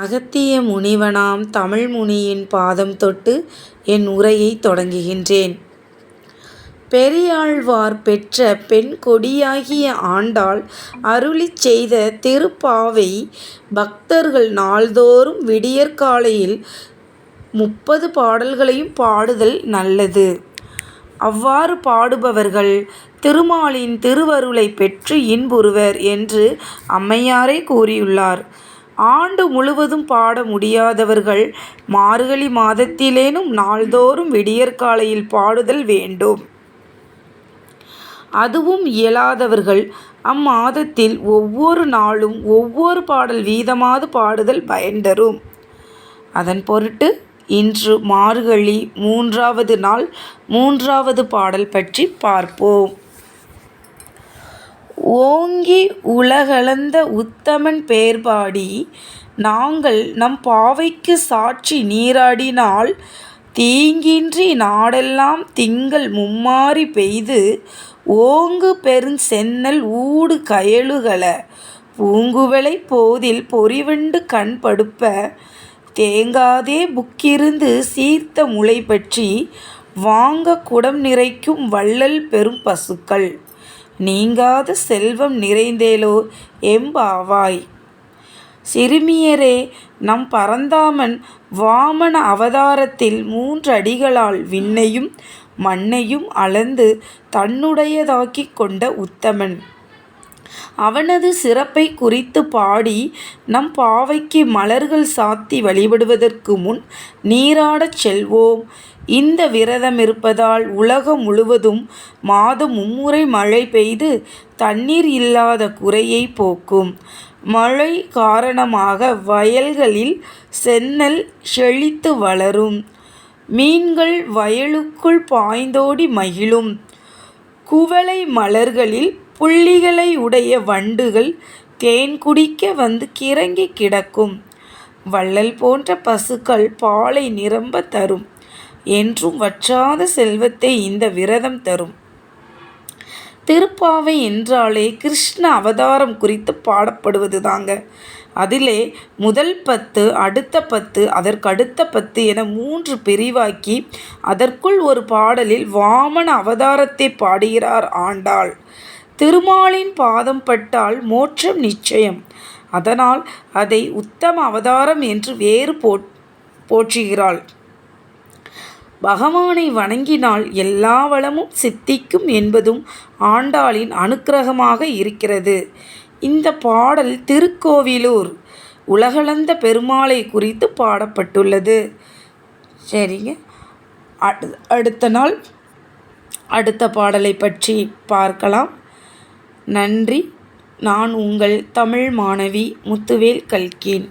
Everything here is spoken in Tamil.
அகத்திய முனிவனாம் தமிழ் முனியின் பாதம் தொட்டு என் உரையை தொடங்குகின்றேன். பெரியாழ்வார் பெற்ற பெண் கொடியாகிய ஆண்டாள் அருளிச் செய்த திருப்பாவை பக்தர்கள் நாள்தோறும் விடியற்காலையில் 30 பாடல்களையும் பாடுதல் நல்லது. அவ்வாறு பாடுபவர்கள் திருமாலின் திருவருளை பெற்று இன்புறுவர் என்று அம்மையாரே கூறியுள்ளார். ஆண்டு முழுவதும் பாட முடியாதவர்கள் மார்கழி மாதத்திலேனும் நாள்தோறும் விடியற்காலையில் பாடுதல் வேண்டும். அதுவும் இயலாதவர்கள் அம்மாதத்தில் ஒவ்வொரு நாளும் ஒவ்வொரு பாடல் வீதமாது பாடுதல் பயன் தரும். அதன் பொருட்டு இன்று மார்கழி 3வது நாள் 3வது பாடல் பற்றி பார்ப்போம். ஓங்கி உலகளந்த உத்தமன் பேர்பாடி நாங்கள் நம் பாவைக்கு சாற்றி நீராடினால் தீங்கின்றி நாடெல்லாம் திங்கள் மும்மாரி பெய்து ஓங்கு பெருஞ்செந்நெல் ஊடு கயலுகள பூங்குவளை போதில் பொறிவண்டு கண் படுப்ப தேங்காதே புக்கிருந்து சீர்த்த முளை பற்றி வாங்க குடம் நிறைக்கும் வள்ளல் பெரும் பசுக்கள் நீங்காத செல்வம் நிறைந்தேலோ எம்பாவாய். சிறுமியரே, நம் பரந்தாமன் வாமன அவதாரத்தில் 3 அடிகளால் விண்ணையும் மண்ணையும் அளந்து தன்னுடையதாக்கிக் கொண்ட உத்தமன். அவனது சிறப்பை குறித்து பாடி நம் பாவைக்கு மலர்கள் சாத்தி வழிபடுவதற்கு முன் நீராடச் செல்வோம். இந்த விரதம் இருப்பதால் உலகம் முழுவதும் மாதம் 3 மழை பெய்து தண்ணீர் இல்லாத குறையை போக்கும். மழை காரணமாக வயல்களில் செந்நெல் செழித்து வளரும். மீன்கள் வயலுக்குள் பாய்ந்தோடி மகிழும். குவளை மலர்களில் புள்ளிகளை உடைய வண்டுகள் தேன் குடிக்க வந்து கிறங்கி கிடக்கும். வள்ளல் போன்ற பசுக்கள் பாலை நிரம்ப தரும். என்றும் வற்றாத செல்வத்தை இந்த விரதம் தரும். திருப்பாவை என்றாலே கிருஷ்ண அவதாரம் குறித்து பாடப்படுவது தாங்க. அதிலே முதல் 10, அடுத்த 10, அதற்கடுத்த 10 என 3 பிரிவாக்கி அதற்குள் ஒரு பாடலில் வாமன அவதாரத்தை பாடுகிறார் ஆண்டாள். திருமாலின் பாதம் பட்டால் மோட்சம் நிச்சயம். அதனால் அதை உத்தம அவதாரம் என்று வேறு போற்றுகிறாள். பகவானை வணங்கினால் எல்லா வளமும் சித்திக்கும் என்பதும் ஆண்டாளின் அனுக்கிரகமாக இருக்கிறது. இந்த பாடல் திருக்கோவிலூர் உலகளந்த பெருமாளை குறித்து பாடப்பட்டுள்ளது. சரிங்க, அடுத்த நாள் அடுத்த பாடலை பற்றி பார்க்கலாம். நன்றி. நான் உங்கள் தமிழ் மாணவி முத்துவேல் கல்கேன்.